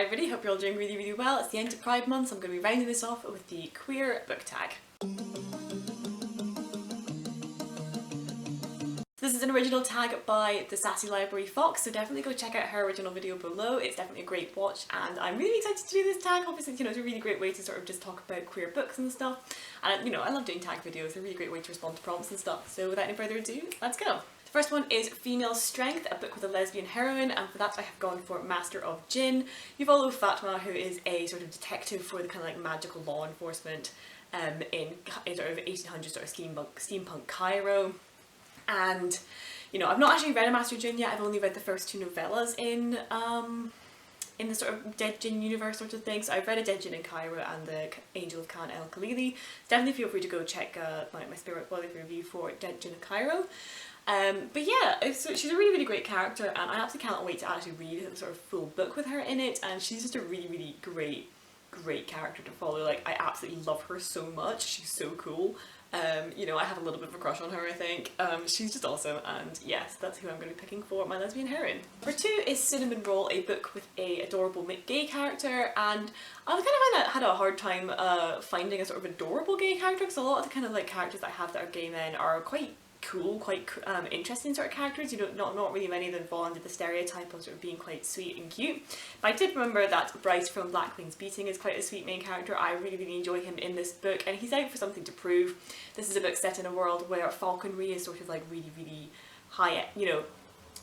everybody, hope you're all doing really well. It's the end of Pride Month, so I'm going to be rounding this off with the queer book tag. This is an original tag by the Sassy Library Fox, so definitely go check out her original video below. It's definitely a great watch and I'm really excited to do this tag. Obviously, you know, it's a really great way to sort of just talk about queer books and stuff. And you know, I love doing tag videos, it's a really great way to respond to prompts and stuff. So without any further ado, let's go. The first one is Female Strength, a book with a lesbian heroine, and for that I have gone for Master of Jinn. You follow Fatma, who is a sort of detective for the kind of like magical law enforcement in sort of 1800s sort of steampunk Cairo. And you know, I've not actually read a Master of Jinn yet. I've only read the first two novellas in the sort of Dead Jinn universe sort of thing. So I've read A Dead Jinn in Cairo and The Angel of Khan El Khalili. Definitely feel free to go check my Spirit Body review for Dead Jinn in Cairo. But yeah, she's a really great character and I absolutely cannot wait to actually read the sort of full book with her in it, and she's just a really great character to follow. Like, I absolutely love her so much, she's so cool. You know, I have a little bit of a crush on her, I think. She's just awesome, and yes, that's who I'm going to be picking for my lesbian heroine. Number 2 is Cinnamon Roll, a book with a adorable gay character, and I kind of had a hard time finding a sort of adorable gay character, because a lot of the kind of like characters that I have that are gay men are quite cool, quite interesting sort of characters. You know, not really many of them fall under the stereotype of sort of being quite sweet and cute. But I did remember that Bryce from Black Wings Beating is quite a sweet main character. I really enjoy him in this book, and he's out for something to prove. This is a book set in a world where falconry is sort of like really high, you know,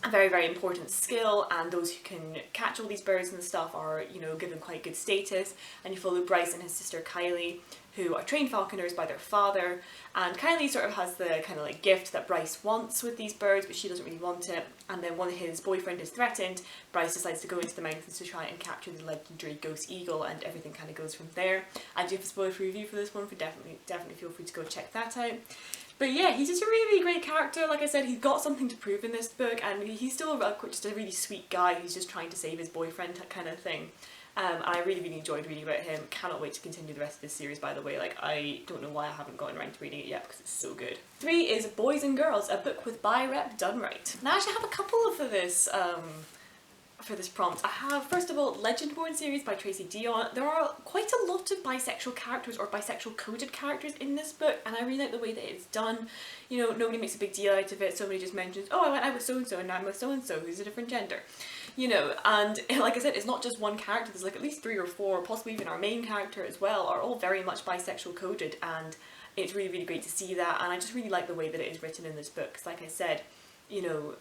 a very important skill, and those who can catch all these birds and stuff are, you know, given quite good status. And you follow Bryce and his sister Kylie, who are trained falconers by their father, and Kylie sort of has the kind of like gift that Bryce wants with these birds, but she doesn't really want it. And then when his boyfriend is threatened, Bryce decides to go into the mountains to try and capture the legendary ghost eagle, and everything kind of goes from there. I do have a spoiler-free review for this one, for definitely feel free to go check that out. But yeah, he's just a really great character. Like I said, he's got something to prove in this book, and he's still just a really sweet guy who's just trying to save his boyfriend kind of thing. I really enjoyed reading about him. Cannot wait to continue the rest of this series, by the way. Like, I don't know why I haven't gotten around to reading it yet, because it's so good. 3 is Boys and Girls, a book with bi rep done right. Now I actually have a couple for this prompt. I have, first of all, Legendborn series by Tracy Dion. There are quite a lot of bisexual characters or bisexual coded characters in this book, and I really like the way that it's done. You know, nobody makes a big deal out of it. Somebody just mentions, oh, I went out with so-and-so and now I'm with so-and-so who's a different gender. You know, and like I said, it's not just one character, there's like at least 3 or 4, possibly even our main character as well, are all very much bisexual coded, and it's really great to see that. And I just really like the way that it is written in this book, because like I said, you know,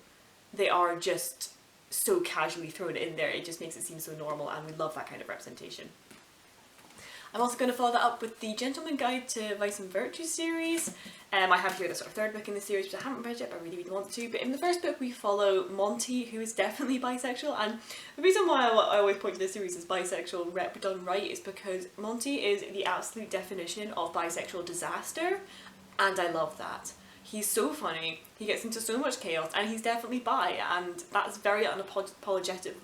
they are just so casually thrown in there, it just makes it seem so normal, and we love that kind of representation. I'm also going to follow that up with the Gentleman Guide to Vice and Virtue series. I have here the sort of 3rd book in the series, which I haven't read yet, but I really want to. But in the first book we follow Monty, who is definitely bisexual, and the reason why I always point to this series as bisexual rep done right is because Monty is the absolute definition of bisexual disaster, and I love that. He's so funny, he gets into so much chaos, and he's definitely bi, and that's very unapologetically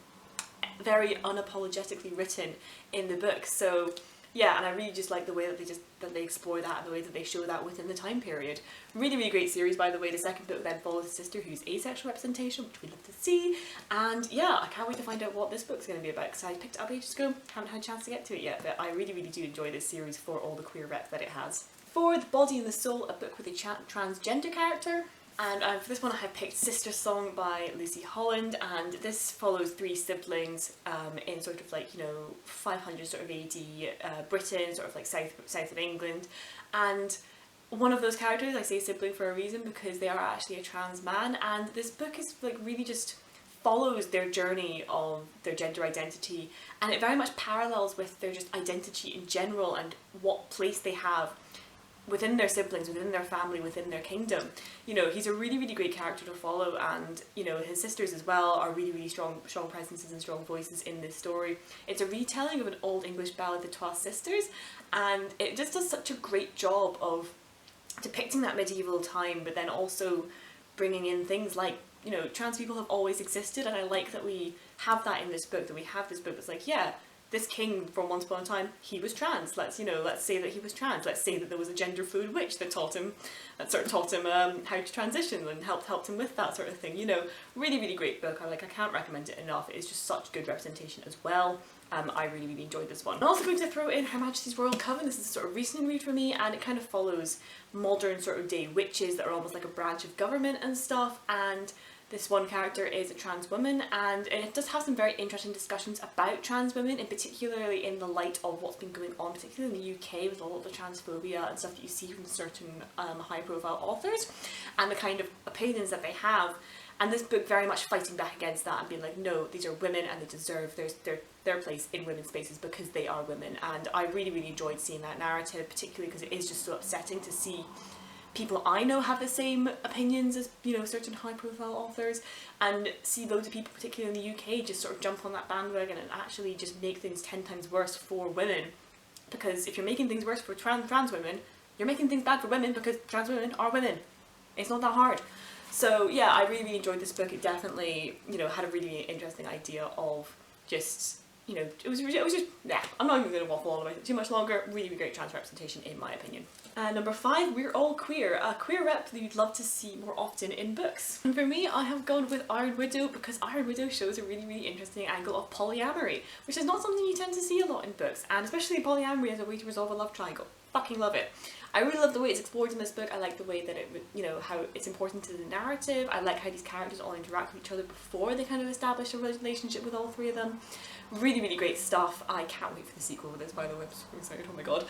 written in the book. So yeah, and I really just like the way that they explore that, and the way that they show that within the time period. Really great series, by the way. The second book then follows a sister who's asexual representation, which we love to see. And yeah, I can't wait to find out what this book's going to be about, because I picked it up ages ago, haven't had a chance to get to it yet, but I really do enjoy this series for all the queer reps that it has. 4, The Body and the Soul, a book with a transgender character. And for this one I have picked Sister Song by Lucy Holland, and this follows 3 siblings in sort of like, you know, 500 sort of AD Britain, sort of like south of England. And one of those characters, I say sibling for a reason, because they are actually a trans man, and this book is like really just follows their journey of their gender identity, and it very much parallels with their just identity in general and what place they have within their siblings, within their family, within their kingdom. You know, he's a really great character to follow, and you know, his sisters as well are really strong presences and strong voices in this story. It's a retelling of an old English ballad, The 12 Sisters, and it just does such a great job of depicting that medieval time, but then also bringing in things like, you know, trans people have always existed, and I like that we have that in this book, that we have this book that's like, yeah, this king from once upon a time, he was trans. Let's say that he was trans. Let's say that there was a gender fluid witch that taught him how to transition and helped him with that sort of thing. You know, really great book. I can't recommend it enough. It's just such good representation as well. I really, really enjoyed this one. I'm also going to throw in Her Majesty's Royal Coven. This is a sort of recent read for me, and it kind of follows modern sort of day witches that are almost like a branch of government and stuff, and this one character is a trans woman, and it does have some very interesting discussions about trans women, and particularly in the light of what's been going on, particularly in the UK with all of the transphobia and stuff that you see from certain high profile authors, and the kind of opinions that they have. And this book very much fighting back against that and being like, no, these are women and they deserve their place in women's spaces because they are women. And I really, really enjoyed seeing that narrative, particularly because it is just so upsetting to see people I know have the same opinions as, you know, certain high profile authors, and see loads of people, particularly in the UK, just sort of jump on that bandwagon and actually just make things 10 times worse for women. Because if you're making things worse for trans women, you're making things bad for women because trans women are women. It's not that hard. So yeah, I really, really enjoyed this book. It definitely, you know, had a really interesting idea of just, you know, it was just, yeah, I'm not even going to waffle on about it too much longer. Really, really great trans representation in my opinion. Number 5, We're All Queer, a queer rep that you'd love to see more often in books. And for me, I have gone with Iron Widow because Iron Widow shows a really, really interesting angle of polyamory, which is not something you tend to see a lot in books, and especially polyamory as a way to resolve a love triangle. Fucking love it. I really love the way it's explored in this book. I like the way that it, you know, how it's important to the narrative. I like how these characters all interact with each other before they kind of establish a relationship with all 3 of them. Really, really great stuff. I can't wait for the sequel with this, by the way. I'm so excited, oh my god.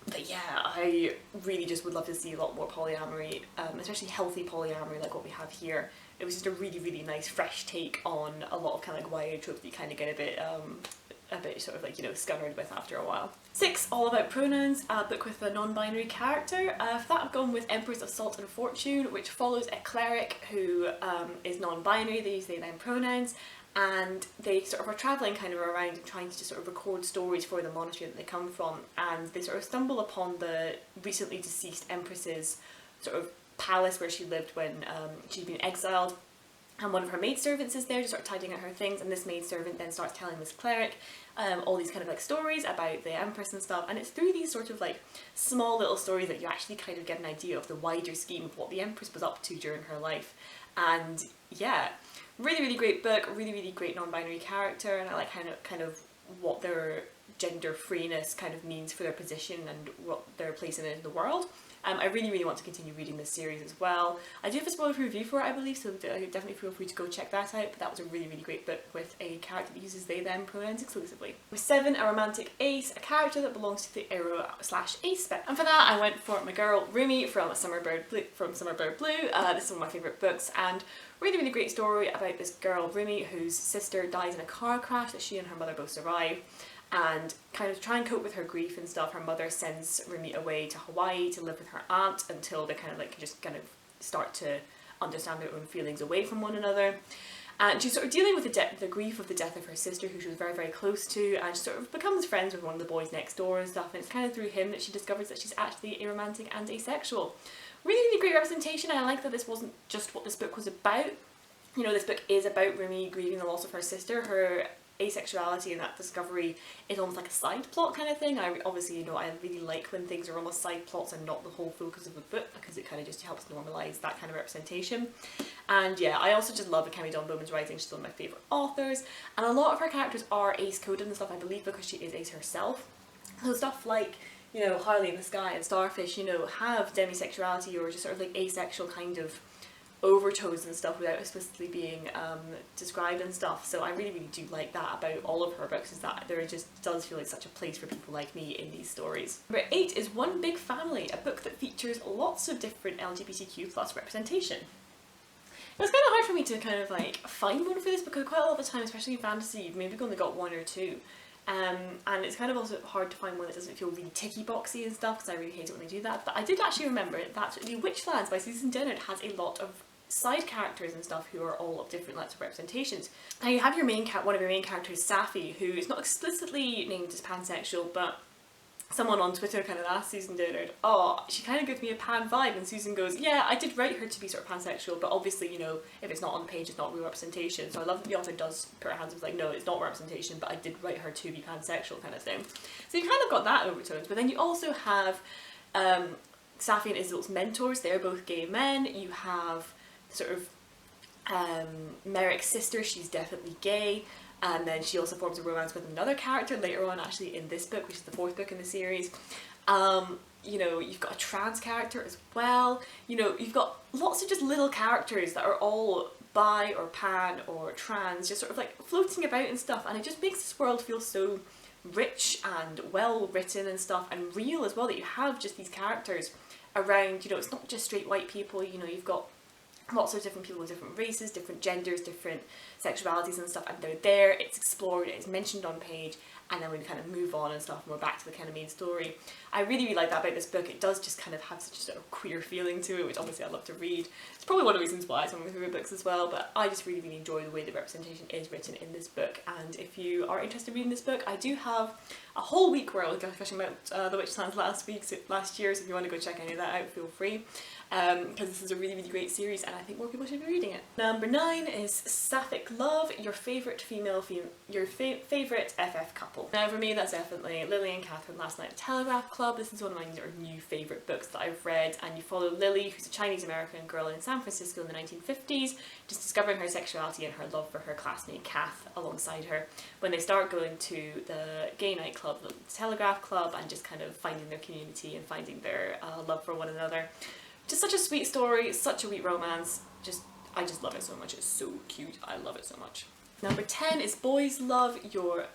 But yeah, I really just would love to see a lot more polyamory, especially healthy polyamory like what we have here. It was just a really, really nice fresh take on a lot of kind of like YA tropes that you kind of get a bit sort of like, you know, scunnered with after a while. 6, All About Pronouns, a book with a non-binary character. For that I've gone with Empress of Salt and Fortune, which follows a cleric who is non-binary. They use they them pronouns, and they sort of are travelling kind of around trying to just sort of record stories for the monastery that they come from, and they sort of stumble upon the recently deceased Empress's sort of palace where she lived when she'd been exiled. And one of her maidservants is there to start tidying up her things, and this maidservant then starts telling this cleric all these kind of like stories about the Empress and stuff, and it's through these sort of like small little stories that you actually kind of get an idea of the wider scheme of what the Empress was up to during her life. And yeah, really, really great book, really, really great non-binary character, and I like kind of what their gender freeness kind of means for their position and what their place in it in the world. I really, really want to continue reading this series as well. I do have a spoiler-free review for it, I believe, so definitely feel free to go check that out, but that was a really, really great book with a character that uses they, them pronouns exclusively. With 7, A Romantic Ace, a character that belongs to the Aro/Ace spec. And for that, I went for my Girl Roomie from Summerbird Blue. This is one of my favourite books, and really, really great story about this girl, Roomie, whose sister dies in a car crash that she and her mother both survive. And kind of try and cope with her grief and stuff, her mother sends Roomie away to Hawaii to live with her aunt until they kind of like just kind of start to understand their own feelings away from one another. And she's sort of dealing with the grief of the death of her sister, who she was very, very close to, and she sort of becomes friends with one of the boys next door and stuff, and it's kind of through him that she discovers that she's actually aromantic and asexual. Really, really great representation, and I like that this wasn't just what this book was about. You know, this book is about Roomie grieving the loss of her sister. Her asexuality and that discovery is almost like a side plot kind of thing. Obviously, you know, I really like when things are almost side plots and not the whole focus of the book, because it kind of just helps normalise that kind of representation. And yeah, I also just love Kemi Dawn Bowman's writing. She's one of my favourite authors, and a lot of her characters are ace coded and stuff, I believe, because she is ace herself. So stuff like, you know, Harley in the Sky and Starfish, you know, have demisexuality or just sort of like asexual kind of overtones and stuff without explicitly being described and stuff. So I really, really do like that about all of her books, is that there just does feel like such a place for people like me in these stories. Number 8 is One Big Family, a book that features lots of different LGBTQ plus representation. It was kind of hard for me to kind of like find one for this, because quite a lot of the time, especially in fantasy, you've maybe only got 1 or 2. And it's kind of also hard to find one that doesn't feel really ticky boxy and stuff, because I really hate it when they do that. But I did actually remember that The Witchlands by Susan Dennard has a lot of side characters and stuff who are all of different lots of representations. Now you have your one of your main characters, Safi, who is not explicitly named as pansexual, but someone on Twitter kind of asked Susan Dennard, oh, she kind of gives me a pan vibe, and Susan goes, yeah, I did write her to be sort of pansexual, but obviously, you know, if it's not on the page, it's not real representation. So I love that the author does put her hands up, like, no, it's not representation, but I did write her to be pansexual kind of thing. So you kind of got that overtones, but then you also have Safi and Isil's mentors. They're both gay men. You have sort of Merrick's sister, she's definitely gay. and then she also forms a romance with another character later on, actually in this book, which is the 4th book in the series. You know, you've got a trans character as well. You know, you've got lots of just little characters that are all bi or pan or trans, just sort of like floating about and stuff, and it just makes this world feel so rich and well written and stuff, and real as well, that you have just these characters around. You know, it's not just straight white people, you know, you've got lots of different people of different races, different genders, different sexualities and stuff, and they're there, it's explored, it's mentioned on page, and then we kind of move on and stuff, and we're back to the kind of main story. I really, really like that about this book. It does just kind of have such a sort of queer feeling to it, which obviously I love to read. It's probably one of the reasons why it's one of my favourite books as well, but I just really, really enjoy the way the representation is written in this book. And if you are interested in reading this book, I do have a whole week where I was gushing about The Witch's Hands last year, so if you want to go check any of that out, feel free. Because this is a really, really great series, and I think more people should be reading it. Number 9 is Sapphic Love, your favourite favourite FF couple. Now for me, that's definitely Lily and Catherine Last Night at the Telegraph Club. This is one of my sort of new favourite books that I've read, and you follow Lily, who's a Chinese-American girl in San Francisco in the 1950s, just discovering her sexuality and her love for her classmate Kath alongside her, when they start going to the gay nightclub, the Telegraph Club, and just kind of finding their community and finding their love for one another. Just such a sweet story, such a sweet romance, I just love it so much. It's so cute, I love it so much. Number 10 is Boys Love, your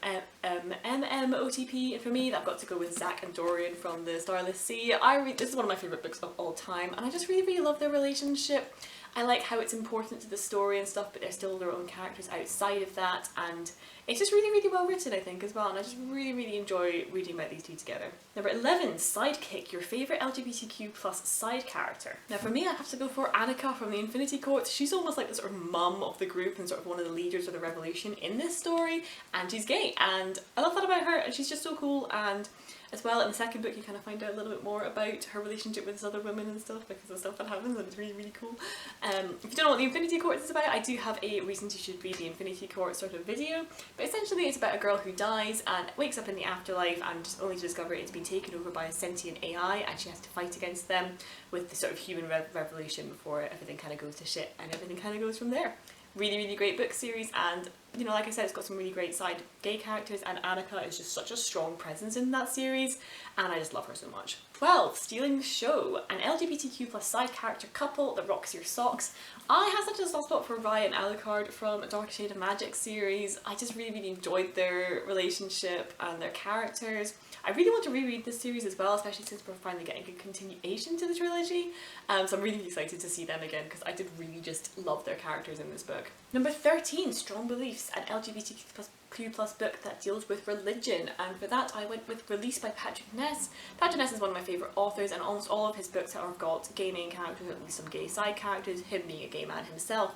MMOTP, and for me I've got to go with Zach and Dorian from the Starless Sea. This is one of my favourite books of all time, and I just really, really love their relationship. I like how it's important to the story and stuff, but they're still their own characters outside of that, and it's just really, really well written, I think, as well, and I just really, really enjoy reading about these two together. Number 11, Sidekick, your favourite LGBTQ plus side character. Now for me, I have to go for Annika from the Infinity Court. She's almost like the sort of mum of the group and sort of one of the leaders of the revolution in this story, and she's gay, and I love that about her, and she's just so cool. And as well, in the 2nd book you kind of find out a little bit more about her relationship with this other women and stuff, because of stuff that happens, and it's really, really cool. If you don't know what the Infinity Court is about, I do have a reasons you should read the Infinity Court sort of video, but essentially it's about a girl who dies and wakes up in the afterlife, and just only to discover it's been taken over by a sentient AI, and she has to fight against them with the sort of human revolution before everything kind of goes to shit, and everything kind of goes from there. Really, really great book series, and you know, like I said, it's got some really great side gay characters, and Annika is just such a strong presence in that series, and I just love her so much. 12, Stealing the Show, an LGBTQ plus side character couple that rocks your socks. I have such a soft spot for Ryan and Alucard from Dark Shade of Magic series. I just really, really enjoyed their relationship and their characters. I really want to reread this series as well, especially since we're finally getting a continuation to the trilogy, so I'm really excited to see them again, because I did really just love their characters in this book. Number 13, Strong Beliefs, an LGBTQ plus book that deals with religion, and for that I went with Release by Patrick Ness. Patrick Ness is one of my favourite authors, and almost all of his books have got gay main characters, or at least some gay side characters, him being a gay man himself.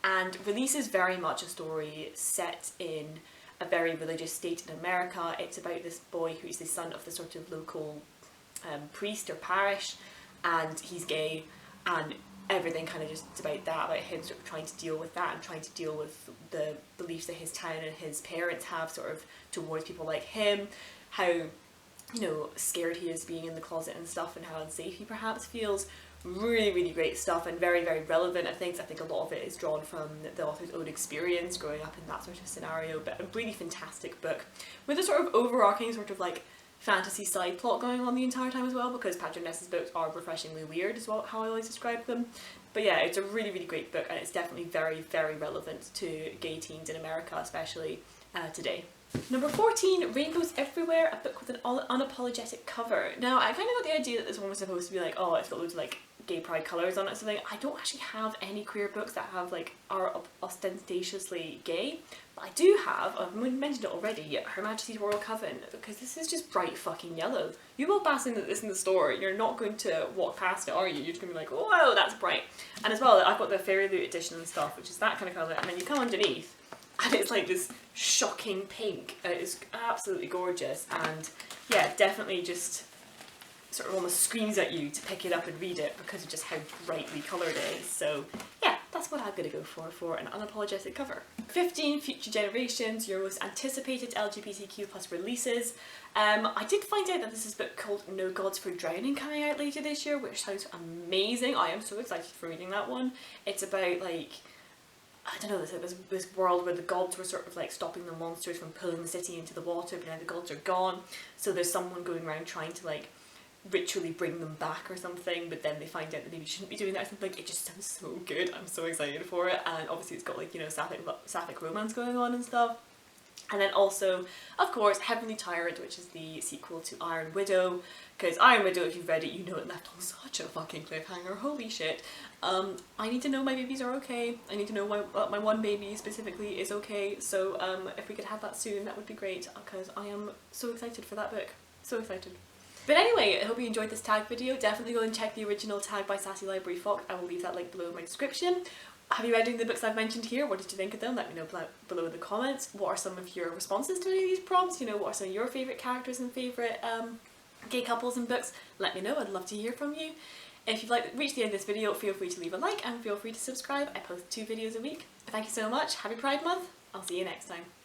And Release is very much a story set in a very religious state in America. It's about this boy who's the son of the sort of local priest or parish, and he's gay, and everything kind of just about that, about him sort of trying to deal with that and trying to deal with the beliefs that his town and his parents have sort of towards people like him, how, you know, scared he is being in the closet and stuff, and how unsafe he perhaps feels. Really, really great stuff, and very, very relevant. I think a lot of it is drawn from the author's own experience growing up in that sort of scenario, but a really fantastic book with a sort of overarching sort of like fantasy side plot going on the entire time as well, because Patrick Ness's books are refreshingly weird is how I always describe them. But yeah, it's a really, really great book, and it's definitely very, very relevant to gay teens in America, especially today. Number 14, Rainbows Everywhere, a book with an unapologetic cover. Now, I kind of got the idea that this one was supposed to be like, oh, it's got loads of like gay pride colours on it or something. I don't actually have any queer books that have like are ostentatiously gay, but I do have, I've mentioned it already, Her Majesty's Royal Coven, because this is just bright fucking yellow. You walk past this in the store, you're not going to walk past it, are you? You're just going to be like, whoa, that's bright. And as well, I've got the Fairy Loot edition and stuff, which is that kind of colour, and then you come underneath and it's like this shocking pink. It's absolutely gorgeous, and yeah, definitely just sort of almost screams at you to pick it up and read it because of just how brightly coloured it is. So yeah, that's what I'm going to go for an unapologetic cover. 15, Future Generations, your most anticipated LGBTQ plus releases. I did find out that this is a book called No Gods for Drowning coming out later this year, which sounds amazing. I am so excited for reading that one. It's about like I don't know, this world where the gods were sort of like stopping the monsters from pulling the city into the water, but now the gods are gone, so there's someone going around trying to like ritually bring them back or something, but then they find out that maybe you shouldn't be doing that or something. It just sounds so good. I'm so excited for it, and obviously it's got like, you know, sapphic romance going on and stuff. And then also, of course, Heavenly Tyrant, which is the sequel to Iron Widow, because Iron Widow, if you've read it, you know it left on such a fucking cliffhanger, holy shit. I need to know my babies are okay. I need to know my one baby specifically is okay, so if we could have that soon, that would be great, because I am so excited for that book. So excited. But anyway, I hope you enjoyed this tag video. Definitely go and check the original tag by Sassy Library Fox. I will leave that link below in my description. Have you read any of the books I've mentioned here? What did you think of them? Let me know below in the comments. What are some of your responses to any of these prompts? You know, what are some of your favourite characters and favourite gay couples in books? Let me know, I'd love to hear from you. If you've reached the end of this video, feel free to leave a like and feel free to subscribe. I post 2 videos a week. Thank you so much. Happy Pride Month. I'll see you next time.